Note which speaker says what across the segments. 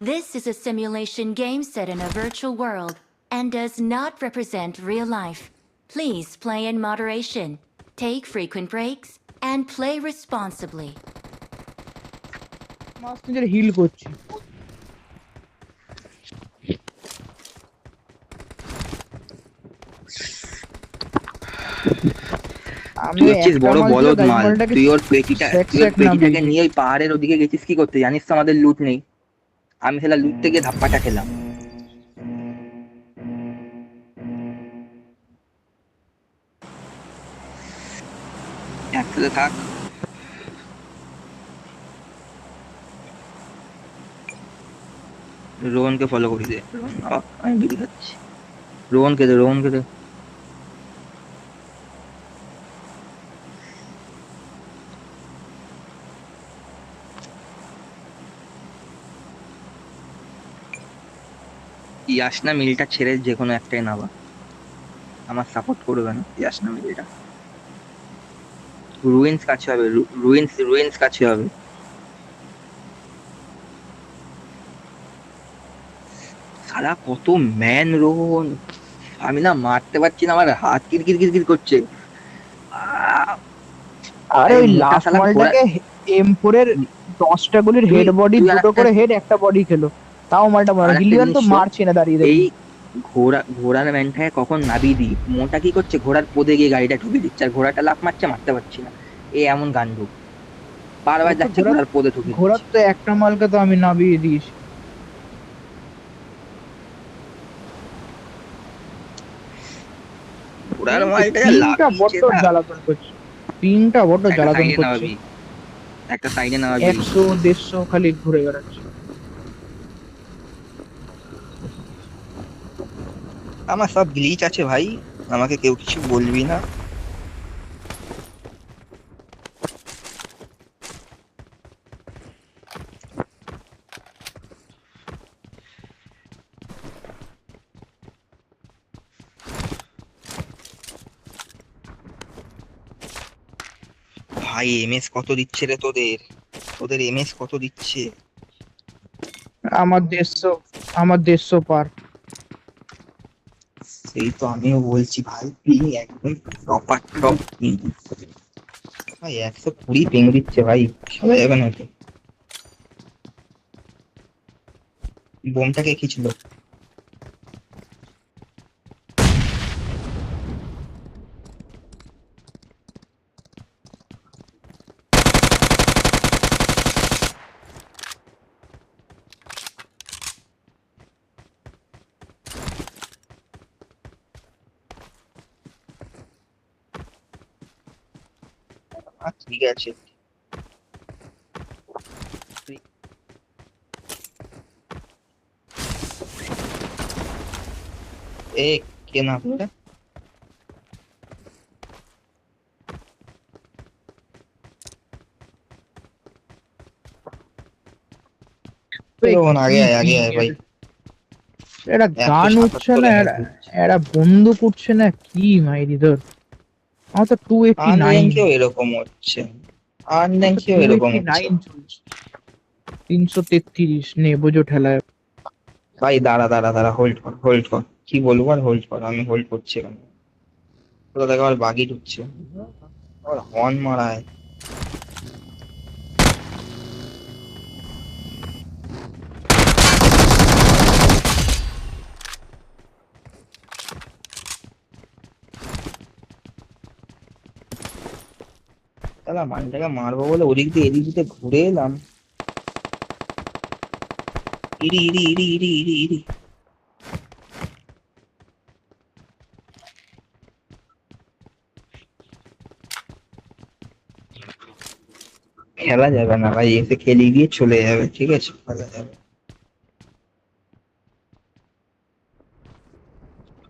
Speaker 1: This is a simulation game set in a virtual world and does not represent real life. Please play in moderation, take frequent breaks, and play responsibly.
Speaker 2: Must নিজের hill করছি।
Speaker 3: তুই হচ্ছিস বড় বলদ মাল। তুই ওর পেটিটাকে নিয়ে ওই পাহাড়ের ওদিকে গেছিস কি করতে? জানিস তো আমাদের লুট নেই। আমি সেটা লুটতে গিয়ে ধাপ্পাটা খেলাম। একসাথে থাক। রোহনকে ফলো করি দে। আমি বিড়ি খাচ্ছি। রোহনকে দে। ইয়াসনা মিলটা ছেড়ে যে কোনো একটাই নাবা, আমার সাপোর্ট করবে না। ইয়াসনা মিলটা রুইন্স কাছে হবে, রুইন্স কাছে হবে। সারা কত ম্যান রোহন, আমি না মারতে পারছি না, আমার হাত কিরকির করছে।
Speaker 2: আরে ওই লাস্ট বলটাকে M4 এর 10টা গুলির হেড বডি, দুটো করে হেড, একটা বডি খেলো, তাও মালটা মারা। গিলিয়ান তো মারছে না দাঁড়িয়ে।
Speaker 3: এই ঘোড়ার ম্যানটাকে কখন নাবিয়ে দিই, মোটা কি করছে, ঘোড়ার পদে গিয়ে গাড়িটা ঠুকে দিচ্ছে, আর ঘোড়াটা লাফ মারছে, মারতে পারছি না। এমন গান্ডু বারবার যাচ্ছে ঘোড়ার পদে ঠুকে।
Speaker 2: ঘোড়ার তো একটা মালকে তো আমি নাবিয়ে দিয়েছি।
Speaker 3: ঘোড়ার মালটা
Speaker 2: বড্ড জ্বালাতন করছে, পিংটা বড্ড জ্বালাতন করছে।
Speaker 3: একটা সাইডে নামাবি,
Speaker 2: 100-150 খালি ঘুরে বেড়াচ্ছে।
Speaker 3: আমার সব গ্লিচ আছে ভাই, আমাকে কেউ কিছু বলবি না। ভাই এমএস কত দিচ্ছে রে তোদের এমএস কত দিচ্ছে?
Speaker 2: আমার 150 পার।
Speaker 3: সেই তো আমিও বলছি ভাই, পিং একদম টপ পিং ভাই, 120 পিং দিচ্ছে ভাই, সবাই যাবে না। বোমটাকে কি ছিল? ঠিক আছে, এ কে না আগে আয় ভাই।
Speaker 2: এটা গান উঠছে না, এটা বন্দুক উঠছে না, কি মাইরি ধর। আমার তো 289
Speaker 3: এরকম হচ্ছে, আনল্যাঙ্কেও এরকম হচ্ছে।
Speaker 2: 333 নে বোঝো ঠেলায়।
Speaker 3: ভাই দাঁড়া, হোল্ড কর, কি বলবো আর হোল্ড কর। আমি হোল্ড করছি এখন। কোথা থেকে আবার বাগি ঢুকছে, আবার হর্ন মারায়। তাহলে মানটাকে মারবো বলে ওদিক দিয়ে এদিক দিয়ে ঘুরে এলাম। ইরি খেলা যাবে না ভাই, এসে খেলে গিয়ে চলে যাবে, ঠিক আছে, খেলা যাবে।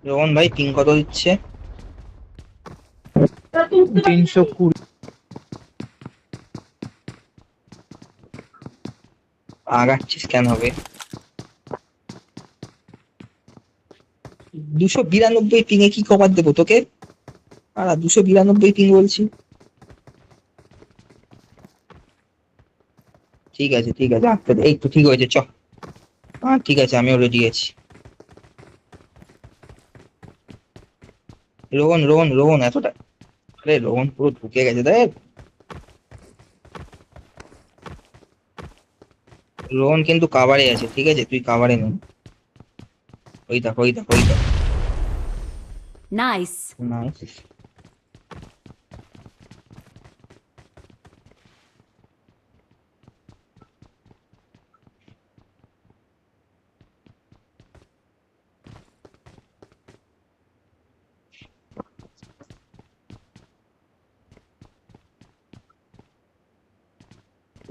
Speaker 3: রোহন ভাই পিং কত দিচ্ছে?
Speaker 2: 320।
Speaker 3: আগাচ্ছিস কেন হবে? 292 পিং এ কি কভার দেবো তোকে? আর 292 পিং বলছি। ঠিক আছে, এই তো ঠিক হয়েছে, চ। ঠিক আছে, আমিও রেডি আছি। রোহন রোহন রোহন এতটা, আরে রোহন পুরো ঢুকে গেছে দেখ। রোহন কিন্তু কাভারে আছে, ঠিক আছে, তুই কাভারে নে। ওই দেখ ওই দেখ ওই দেখ।
Speaker 1: Nice.
Speaker 3: নাইস।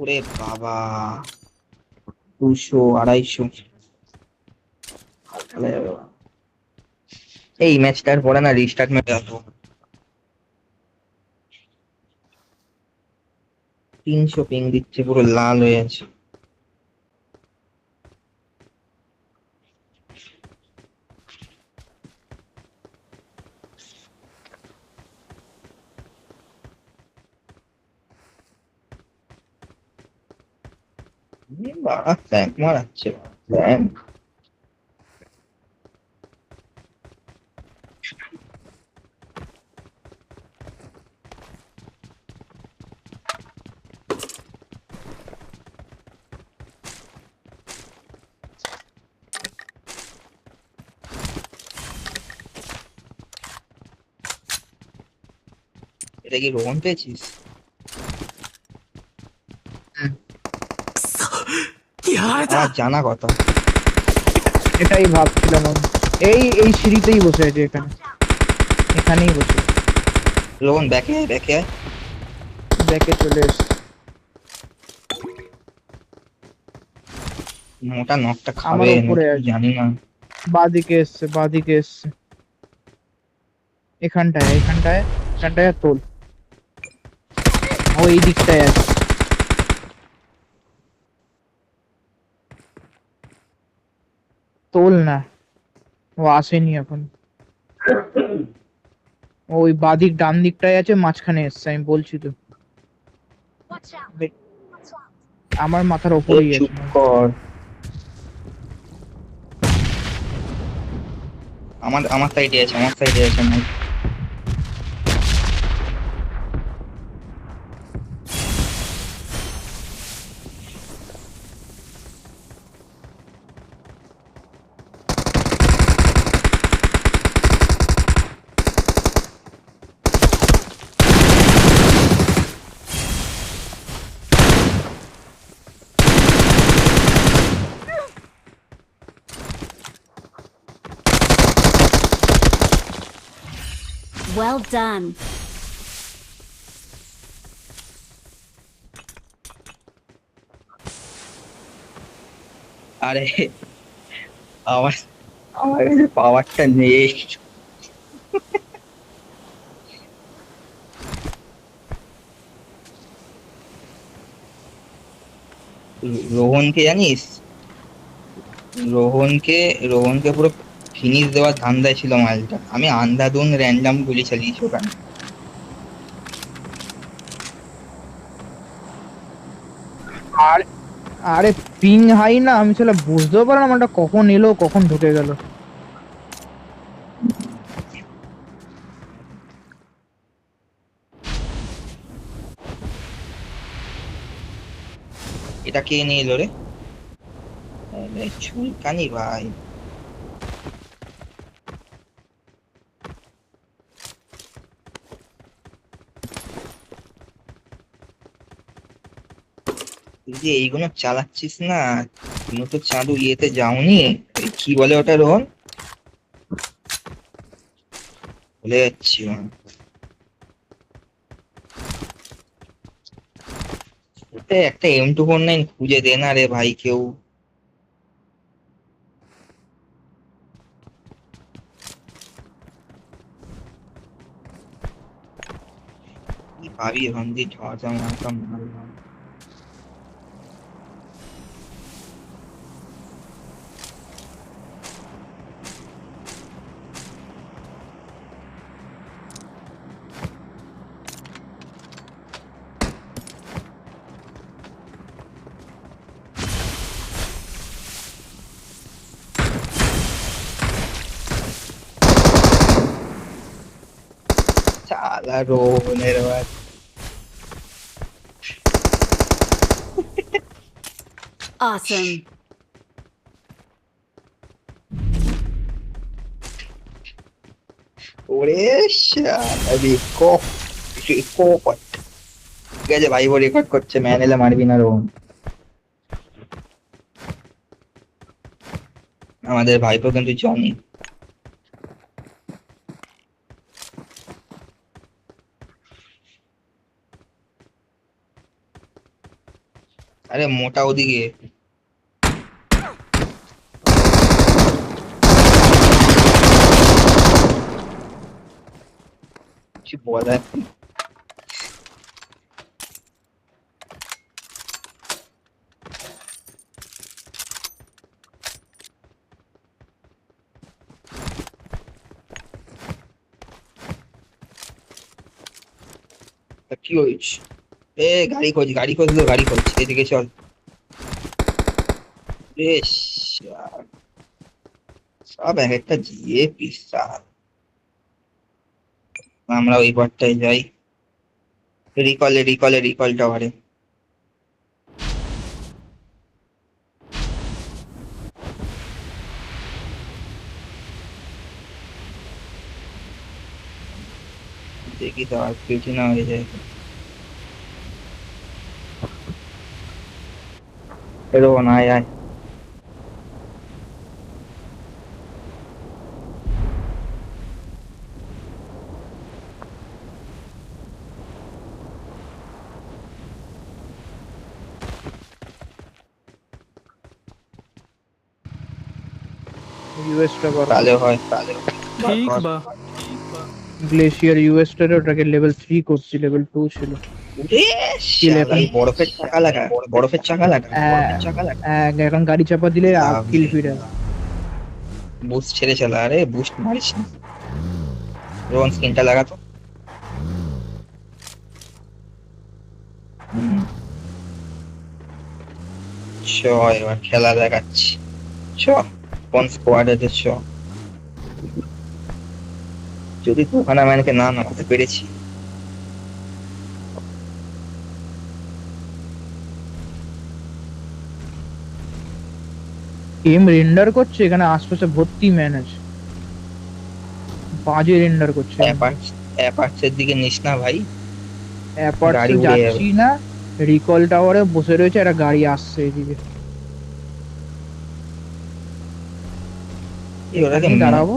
Speaker 3: ওরে বাবা, 200 250। এই ম্যাচটার পরে না রিস্টার্ট ম্যাচ আসবো। 300 পিং দিচ্ছে, পুরো লাল হয়ে আছে। বাড়া ট্যাঙ্ক মারাচ্ছে ট্যাঙ্ক। এটা কি রোহন পেয়েছিস? আমার জানা কথা।
Speaker 2: এটাই ভাবছিলাম আমি। এই এই সিঁড়িতেই বসে আছে, এখানে এখানেই বসে আছে।
Speaker 3: রোহন ব্যাকে আয় ব্যাকে আয়।
Speaker 2: ব্যাকে চলে এসছে।
Speaker 3: মোটা নখটা
Speaker 2: আমার
Speaker 3: খাবে
Speaker 2: উপরে
Speaker 3: নাকি
Speaker 2: আছে,
Speaker 3: জানি না।
Speaker 2: বাদিকে এসছে, বাদিকে এসছে। এখানটায় এখানটায় এখানটায় আর তোল। ও এই দিকটায় আছে। তোল না, ও আসেনি এখন। ও ওই বাদিক ডান দিকটায় আছে, মাঝখানে এসছে, আমি বলছি তো। আমার মাথার
Speaker 3: এ
Speaker 2: ওপরেই
Speaker 3: চুপ
Speaker 2: আছে।
Speaker 3: কর। আমার আমার সাইডে আছে, আমার সাইডে আছে না।
Speaker 1: Well done.
Speaker 3: আরে আমার আমার কাছে পাওয়ারটা নেই। রোহনকে জানিস, রোহনকে রোহনকে পুরো ফিনিশ দেওয়ার ধান্দায় ছিল মালটা। আমি আন্ধাধুন র্যান্ডাম গুলি চালিয়েছি ওখানে।
Speaker 2: আর আরে পিং হাই না, আমি সেটা বুঝতেও পারলাম না, ওটা কখন এলো কখন ঢুকে গেল।
Speaker 3: এটা কে নিয়ে এলো রে? আরে চুলকানি ভাই। তুই যে এইগুলো চালাচ্ছিস না, তুমি তো চালু ইয়েতে যাওনি। এই কি বলে ওটা রোহন, ভুলে যাচ্ছি আমি। ওটা একটা M249 খুঁজে দে না রে ভাই কেউ। কি পাবি ওখান দিয়ে ঝাঁঝা মারতাম মারলাম। শালা রোহনের বাচ্চা।
Speaker 4: Awesome.
Speaker 3: ওরে শালা রেকর্ড ঠিক আছে ভাই, ও রেকর্ড করছে, ম্যান এলে মারবি না রোহন। আমাদের ভাইপো কিন্তু জনি। আরে মোটা ওদিকে কিছু বলার নেই। তা কি হয়েছে? এ গাড়ি খোঁজ তো, গাড়ি খোঁজ, এদিকে চল। বেশ, সব এক একটা জিয়ে পিসা। আমরা ওই পারটায় যাই, রিকল টাওয়ারে। দেখি তো আর কিছু না হয়ে যায়। রোহন আয় আয়।
Speaker 2: ইউএসটা
Speaker 3: তাহলে হয়
Speaker 5: ঠিক বা
Speaker 2: গ্লেশিয়ার ইউএসটার ওটাকে লেভেল 3 করছি, লেভেল 2 ছিল।
Speaker 3: বরফের চাকা লাগা, বরফের চাকা লাগা।
Speaker 2: এখন গাড়ি চাপা দিলে কিল ফিরে।
Speaker 3: বুস্ট ছেড়ে চলা, আরে বুস্ট মারিস না। রোহন স্কিনটা লাগাতো। চ এবার খেলা দেখাচ্ছি, চ কোন স্কোয়াড আছে চ। যদি তো ওখানে আমাকে না নামাতে পেরেছি।
Speaker 2: গেম রেন্ডার করছে, এখানে আশপাশে ভর্তি ম্যান আছে, বাজে রেন্ডার করছে।
Speaker 3: অ্যাপার্চের দিকে নিস না ভাই,
Speaker 2: অ্যাপার্টসে
Speaker 3: গাড়ি উড়ে
Speaker 2: যাচ্ছি না, রিকল টাওয়ারে বসে রয়েছে, একটা গাড়ি আসছে এদিকে। এখানেই দাঁড়াবো,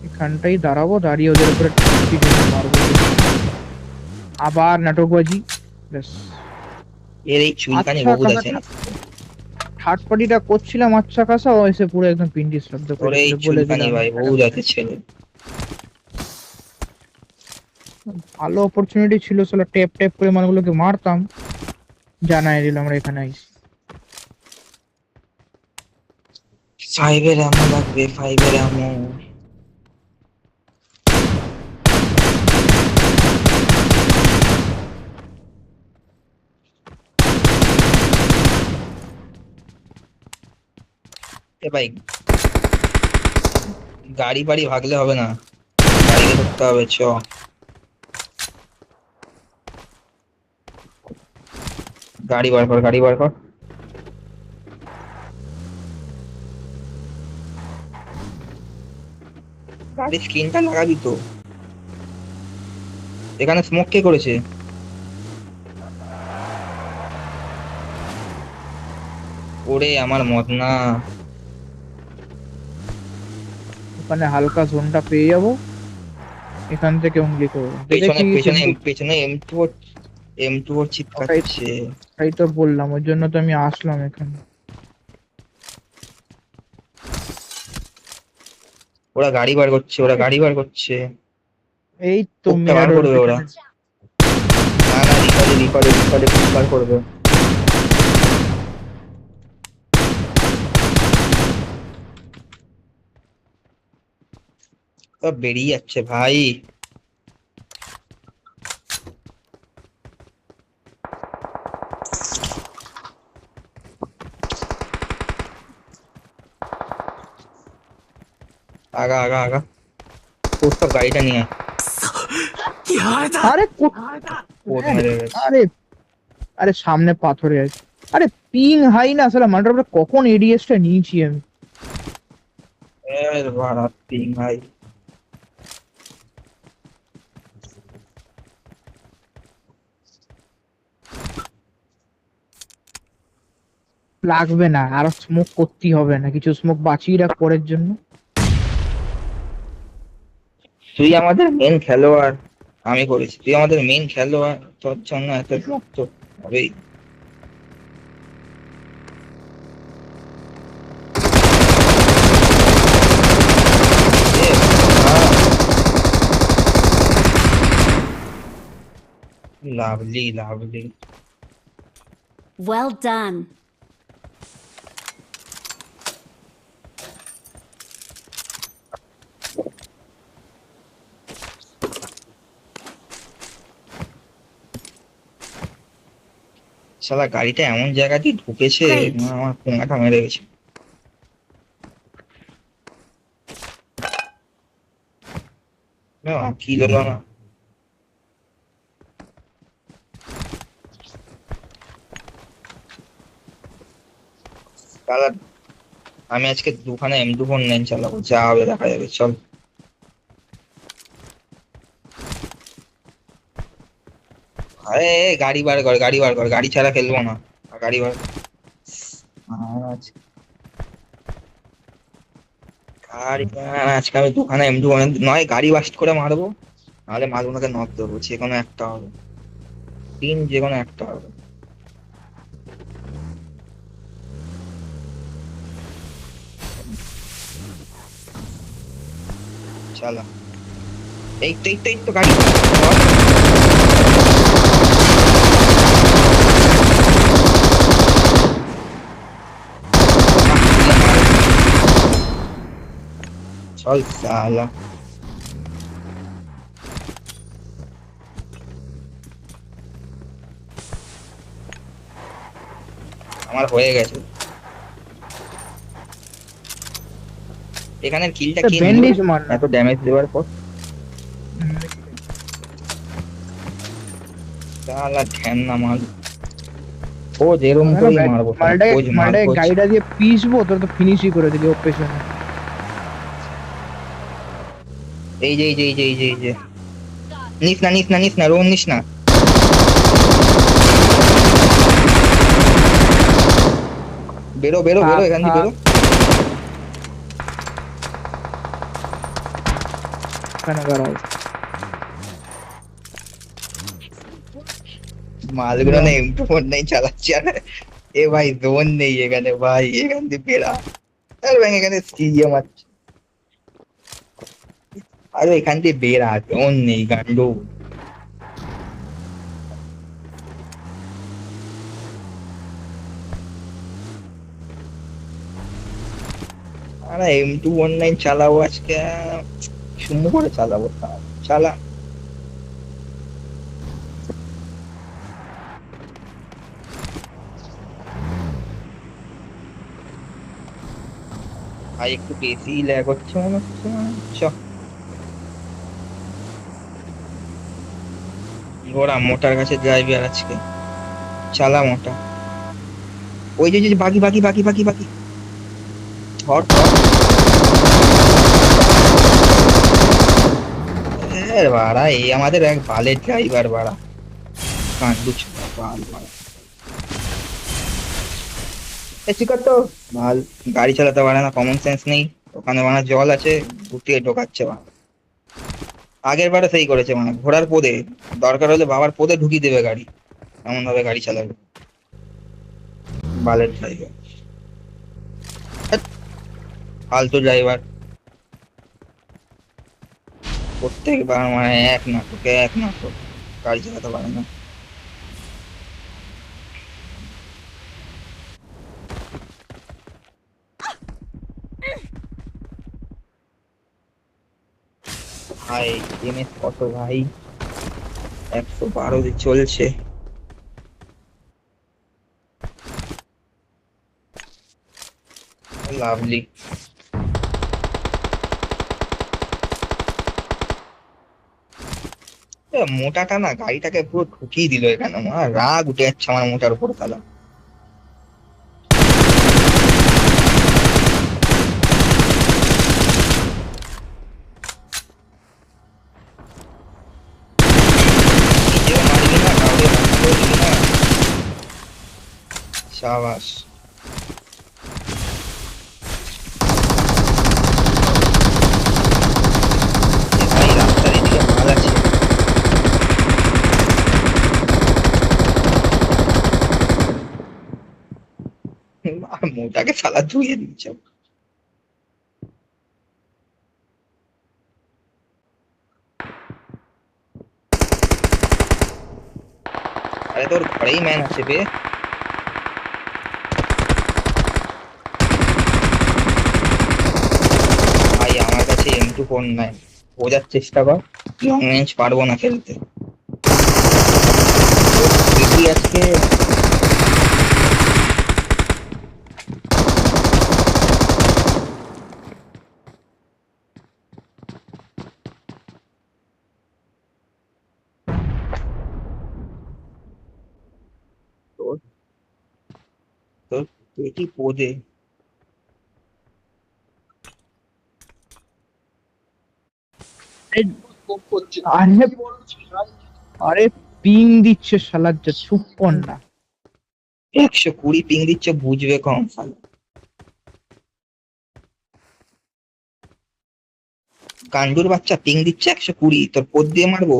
Speaker 2: এখানটাই দাঁড়াবো, দাঁড়িয়ে ওদের উপরে মারবো। আবার নাটকবাজি। ব্যাস,
Speaker 3: এর এই চুলকানি বহুত আছে না।
Speaker 2: থার্ড পার্টিটা করছিলাম আচ্ছা খাসা, ও এসে পুরো একদম পিন্ডি শব্দ
Speaker 3: ওরে এই চুলকানি ভাই বহুত আছে ছেলে।
Speaker 2: ভালো অপরচুনিটি ছিল, সালা ট্যাপ ট্যাপ করে মানুষগুলোকে মারতাম। জানাই দিল আমরা এখানে আইছি।
Speaker 3: 5 এর আমো লাগবে, 5 এর আমো। এ ভাই গাড়ি বাড়ি ভাগলে হবে না, গাড়িকে ধরতে হবে চ। গাড়ি বার কর, গাড়ি বার কর। গাড়ির স্ক্রিনটা লাগাবি তো। এখানে স্মোক কে করেছে? ওরে আমার মত না।
Speaker 2: ওখানে হালকা জোনটা পেয়ে যাবো, এখান থেকে উঙ্গলি করবো।
Speaker 3: পেছনে পেছনে পেছনে M2 চিৎকাচ্ছে।
Speaker 2: তাই তো বললাম, ওর জন্য তো আমি আসলাম এখানে।
Speaker 3: ওরা গাড়ি বার করছে, ওরা গাড়ি বার করছে।
Speaker 2: এই তো
Speaker 3: কোকটা বার করবে ওরা। না না, রিকলে বার করবে। সব বেরিয়ে যাচ্ছে ভাই। আগা আগা আগা। তোর সব গাড়িটা নিয়ে
Speaker 2: আরে
Speaker 3: পোদ
Speaker 2: হ্যাঁ,
Speaker 3: মেরে গেছে।
Speaker 2: আরে আরে সামনে পাথরে আছে। আরে পিং হাই না আসলে মানটা কখন এডিএস টা নিয়েছি আমি।
Speaker 3: এর বাড়া পিং ভাই।
Speaker 2: লাগবে না, আরো স্মোক করতেই হবে না, কিছু স্মোক বাঁচিয়ে রাখ পরের জন্য।
Speaker 3: তুই আমাদের মেন খেলোয়াড়, আমি করেছি, তুই আমাদের মেন খেলোয়াড়, তোর জন্য এত রক্ত হবেই। এ বাবা, লাভলি লাভলি।
Speaker 4: Well done.
Speaker 3: শালা গাড়িটা এমন জায়গা দিয়ে ঢুকেছে,
Speaker 4: Great.
Speaker 3: আমার পোঙাটা মেরে গেছে। না, কি হলো না। শালা আমি আজকে দুখানা M24 চালাবো, যা হবে দেখা যাবে, চল। আরে গাড়ি বার কর, গাড়ি বার কর, গাড়ি ছাড়া খেলবো না, গাড়ি বার কর। আচ্ছা, আজকে আমি দুখানা M24 নয় গাড়ি বাস্ট করে মারবো, নাহলে মালগুলোকে নক দেবো, যে কোনো একটা হবে, তিন যে কোনো একটা হবে। চালা, এই তো গাড়ি ধর। চল চালা। আমার হয়ে গেছে, এখানের কিলটা কে
Speaker 2: ব্যান্ডেজ
Speaker 3: নিল?
Speaker 2: মার না।
Speaker 3: এত ড্যামেজ দেওয়ার পর শালা ধ্যান না মাল। ও যেরকম করেই মারবো,
Speaker 2: মালটাকে
Speaker 3: খোঁজ মার
Speaker 2: মালটাকে
Speaker 3: খোঁজ।
Speaker 2: গাড়িটা দিয়ে পিসবো, তোর তো ফিনিশই করে দিলি ওর পেছনে।
Speaker 3: এই যে নিস না রোহন, নিস না। বেরো এখান থেকে বেরো।
Speaker 2: এখানে দাঁড়াও।
Speaker 3: মালগুলো না M24 চালাচ্ছে, আর এ ভাই জোন নেই এখানে ভাই, এখান থেকে বেরা। আর ভাই এখানে স্টিজিয়াম আছে, আরে এখান থেকে বেরা, জোন নেই গান্ডু। আরে M219 চালাবো আজকে, সুন্দর করে চালাবো, চালা। ভাই একটু বেশি ল্যাগ হচ্ছে মনে হচ্ছে, ঘোড়া মোটার কাছে যাইবি আর আজকে, চালা মোটা। ওই যে বাকি ধর ধর। বাড়া এই আমাদের এক বালের ড্রাইভার বাড়া, কান্ডু ছোড়া বাল বাড়া। তো ভাল গাড়ি চালাতে পারে না, কমন সেন্স নেই। ওখানে মানে জল আছে, ঘুরতে ঢোকাচ্ছে বাড়া। আগের বারে সেই করেছে, মানে ঘোড়ার পোদে, দরকার হলে বাবার পোদে ঢুকিয়ে দেবে গাড়ি, এমন ভাবে গাড়ি চালাবে বালের ড্রাইভার, ফালতু ড্রাইভার। প্রত্যেকবার মানে এক নাটক, গাড়ি চালাতে পারে না। ভাই এমএস কত ভাই, 112 দিয়ে চলছে। লাভলি। মোটাটা না গাড়িটাকে পুরো ঠুকিয়ে দিল এখানে, আমার রাগ উঠে যাচ্ছে আমার মোটার উপর তালা। নিজেও মারবি না, কাউকে মারতেও দিবি না। সাবাস। এ ভাই রাস্তার এদিকে মাল আছে। আর মোটাকে সালা ধুয়ে দিচ্ছে। আরে তোর ঘরেই ম্যান আছে বে। ভাই আমার কাছে M2 নাই, বোঝার চেষ্টা কর। লং রেঞ্জ পারবো না খেলতে। দেখি আজকে তোর তোর পেটি পোদে।
Speaker 2: আরে আরে পিং দিচ্ছে শালার, যা চুপ কর না।
Speaker 3: 120 পিং দিচ্ছে, বুঝবে কম শালা। গান্ডুর বাচ্চা পিং দিচ্ছে 120, তোর পোদ দিয়ে মারবো।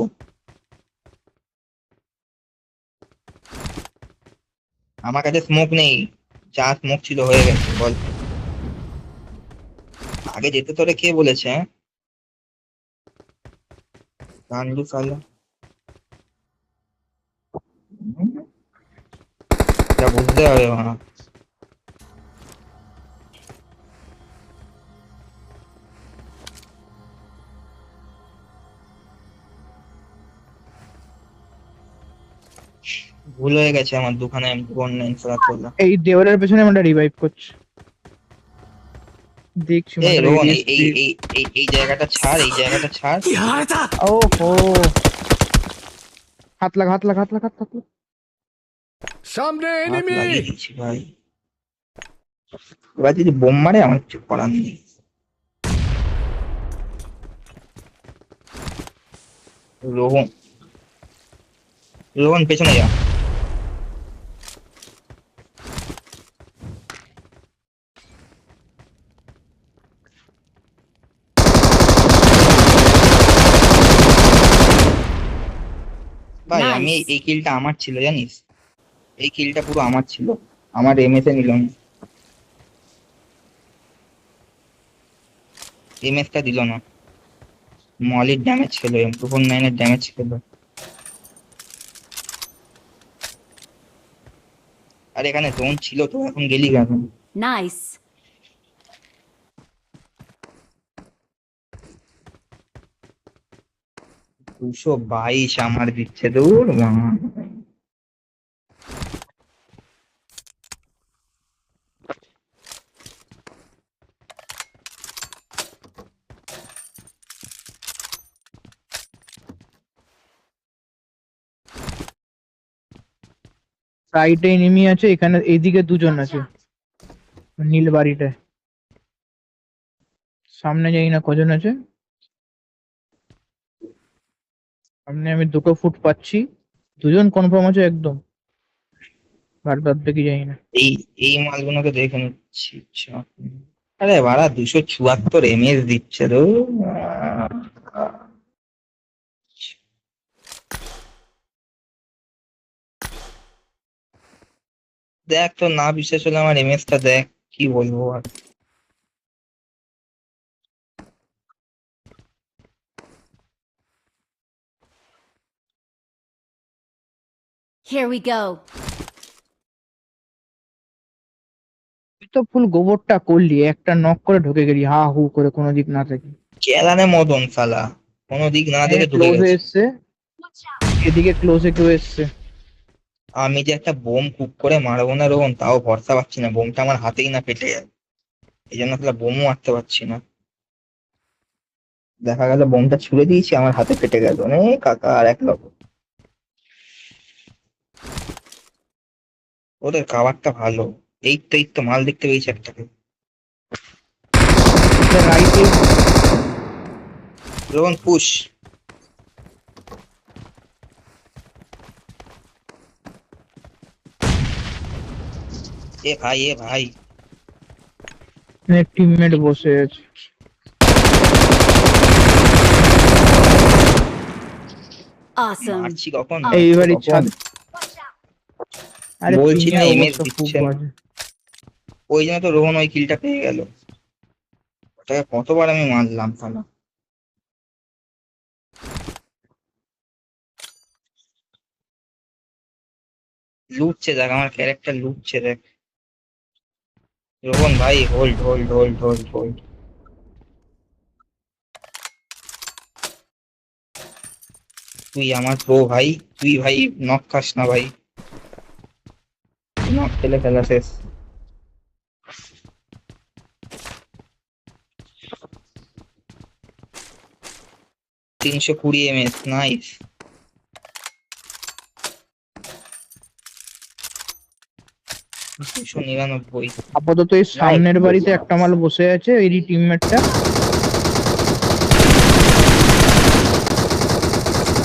Speaker 3: আমার কাছে স্মোক নেই, যা স্মোক ছিল হয়ে গেছে বল। আগে যেতে তোরে কে বলেছে, হ্যাঁ? গান্ডু শালা। যা বুঝতে হবে মা। ভুল হয়ে গেছে আমার, দোকানে আমি M2 ইনস্টল করলাম।
Speaker 2: এই দেওয়ালের পেছনে আমরা রিভাইভ করছি, দেখছি
Speaker 3: এই
Speaker 2: মাথার
Speaker 3: রোহন,
Speaker 2: এরিয়া
Speaker 3: এই এই এই এই এই জায়গাটা ছাড়, এই জায়গাটা ছাড়।
Speaker 2: ওহো, হাত লাগা হাত লাগা হাত লাগা হাত লাগা।
Speaker 5: সামনে
Speaker 3: হাত
Speaker 5: এনিমি!
Speaker 3: লাগিয়ে দিচ্ছি ভাই। এবার যদি বোম মারে আমার কিছু করার নেই। রোহন, রোহন পেছনে যা। ভাই আমি
Speaker 4: Nice.
Speaker 3: এই কিলটা আমার ছিল জানিস, এই কিলটা পুরো আমার ছিল, আমার এমএস এ নিল না, এমএস টা দিল না। মলির ড্যামেজ ছিল, M249 এর ড্যামেজ ছিল। আর এখানে জোন ছিল তো, এখন গেলি কেন?
Speaker 4: Nice.
Speaker 3: 222 আমার দিচ্ছে, দূর বাবা।
Speaker 2: সাইডে এনিমি আছে, এখানে এইদিকে দুজন আছে নীল বাড়িটায়। সামনে যাই না কজন আছে, সামনে আমি দুটো ফুট পাচ্ছি, দুজন কনফার্ম আছে একদম, বাদ বাদ দেখি যাই না।
Speaker 3: এই এই মালগুলোকে দেখে নিচ্ছি। চাপ নেই। আরে বাড়া 274 দিচ্ছে তো। দেখ তো, না বিশ্বাস হলে আমার এমএস টা দেখ, কি বলবো আর।
Speaker 4: Here we go.
Speaker 2: তুই তো ফুল গোবরটা করলি, একটা নক করে ঢুকে গেলি হা হু করে, কোনো দিক না থেকে।
Speaker 3: কেলানে মদন শালা, কোনো দিক না দেখে ঢুকে
Speaker 2: ক্লোজে
Speaker 3: গেছে।
Speaker 2: এসছে, এদিকে ক্লোজে কেউ এসছে।
Speaker 3: আমি যে একটা বোম কুক করে মারবো না রোহন, তাও ভরসা পাচ্ছি না, বোমটা আমার হাতেই না পেটে যায়। এই জন্য আসলে বোমও মারতে পারছি না। দেখা গেল বোমটা ছুড়ে দিয়েছি, আমার হাতে কেটে গেল, কাকা আর এক লক্ষ। ওদের কাভারটা ভালো। এই তো মাল দেখতে পেয়েছি একটাকে।
Speaker 2: রাইটে
Speaker 3: রোহন পুশ। এ ভাই
Speaker 2: টিমমেট বসে আছে।
Speaker 4: Awesome.
Speaker 3: মারছি কখন,
Speaker 2: এইবারই ছাদ। আরে
Speaker 3: বলছি না,
Speaker 2: পিংয়ের
Speaker 3: এমএস
Speaker 2: অবস্থা খুব
Speaker 3: দিচ্ছে না।
Speaker 2: বাজে।
Speaker 3: ওই জন্য তো রোহন ওই কিলটা পেয়ে গেল। ওটাকে কতবার আমি মারলাম তাহলে। লুটছে দেখ, আমার ক্যারেক্টার লুটছে দেখ। রোহন ভাই, hold hold hold hold hold. তুই আমার প্রো ভাই, তুই ভাই নক খাস না ভাই, নক খেলে খেলা শেষ। 320 এমএস, নাইস। 299।
Speaker 2: আপাতত এই সামনের বাড়িতে একটা মাল বসে আছে, এরই টিমমেটটা।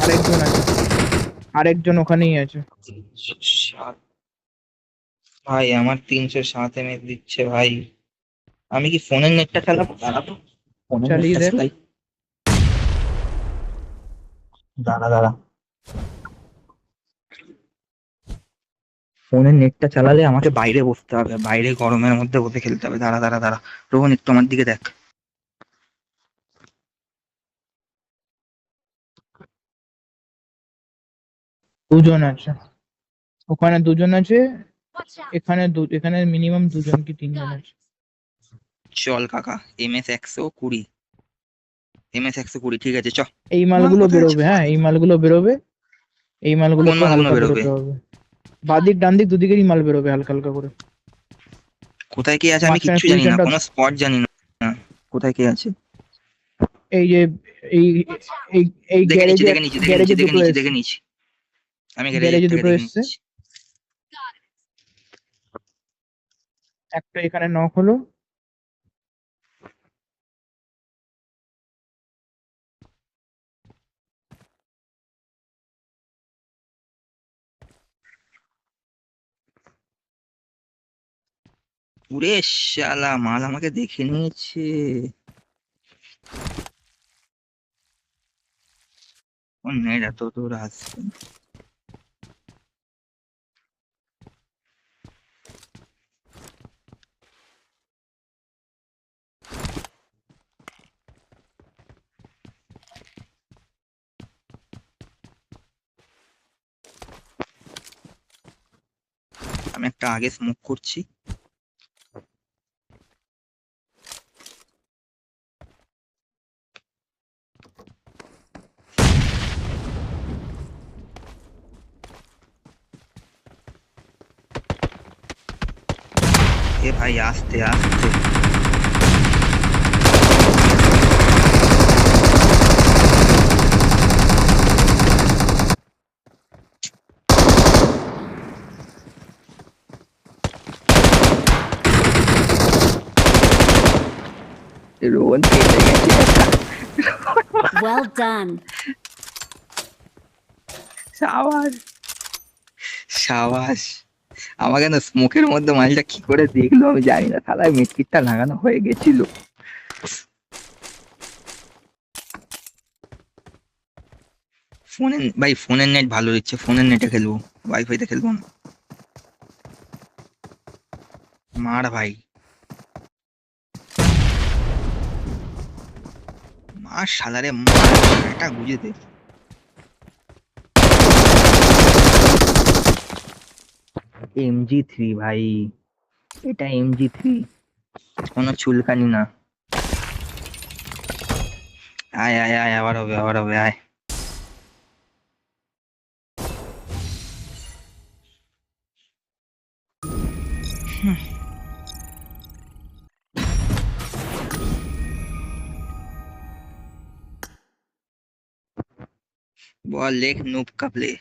Speaker 2: আরেকজন আছে, আরেকজন ওখানেই আছে।
Speaker 3: 307 ভাই, আমার 307 এমএস দিচ্ছে ভাই। আমি কি ফোনের নেটটা চালাবো? দাঁড়াবো, ফোনের
Speaker 2: চালিয়ে
Speaker 3: নেটটা
Speaker 2: দেখ।
Speaker 3: চালাই। দাঁড়া, ফোনের নেটটা চালালে আমাকে বাইরে বসতে হবে, বাইরে গরমের মধ্যে বসে খেলতে হবে। দাঁড়া। রোহন একটু আমার দিকে দেখ।
Speaker 2: দুজন আছে ওখানে, দুজন আছে এখানে, এখানে মিনিমাম দুজন কি তিনজন আছে।
Speaker 3: চল কাকা, এমএস 120, এমএস 120, ঠিক আছে চ।
Speaker 2: এই
Speaker 3: মাল
Speaker 2: মালগুলো
Speaker 3: কোথায় আছে?
Speaker 2: বেরোবে, হ্যাঁ এই মালগুলো বেরোবে। এই মালগুলো
Speaker 3: কোন
Speaker 2: একটু
Speaker 3: মালগুলো
Speaker 2: হালকা
Speaker 3: বেরোবে?
Speaker 2: বেরোতে হবে। বাদিক ডান দিক দুদিকেরই মাল বেরোবে হালকা হালকা করে।
Speaker 3: কোথায় কে আছে আমি
Speaker 2: মাঝখানে
Speaker 3: কিচ্ছু জানি না,
Speaker 2: পজিশনটা,
Speaker 3: কোনো স্পট জানি না। কোথায় কে আছে?
Speaker 2: এই যে এই এই এই
Speaker 3: দেখে নিচ্ছি
Speaker 2: গ্যারেজে,
Speaker 3: দেখে নিচ্ছি দেখে নিচ্ছি
Speaker 2: গ্যারেজে
Speaker 3: দেখে
Speaker 2: দুটো
Speaker 3: নিচ্ছি
Speaker 2: এসছে,
Speaker 3: দেখে নিচ্ছি আমি
Speaker 2: গ্যারেজে
Speaker 3: থেকে
Speaker 2: দুটো
Speaker 3: দেখে
Speaker 2: এসছে।
Speaker 3: নিচ্ছি।
Speaker 2: একটা এখানে নক হলো।
Speaker 3: পুরে শালা, মাল আমাকে দেখে নিয়েছে। ও নেট এত দূর আসছে। আমি একটা আগে স্মোক করছি। এ ভাই আস্তে আস্তে। রোহন কেটে গেছে।
Speaker 4: Well done.
Speaker 3: সাবাস সাবাস। আমাকে না স্মোকের মধ্যে মালটা কি করে দেখলো আমি জানি না, শালা মেটকিটটা লাগানো হয়ে গেছিল। ভাই ফোনের নেট ভালো দিচ্ছে, ফোনের নেটে খেলবো, ওয়াইফাইতে খেলবো না। মার ভাই, মার শালারে মার, এটা বুঝে দে। MG3 ভাই, এটা MG3, কোনো চুলকানি না। আয় আয় আয়, আবার হবে আয়। बॉल लेक नूब का प्ले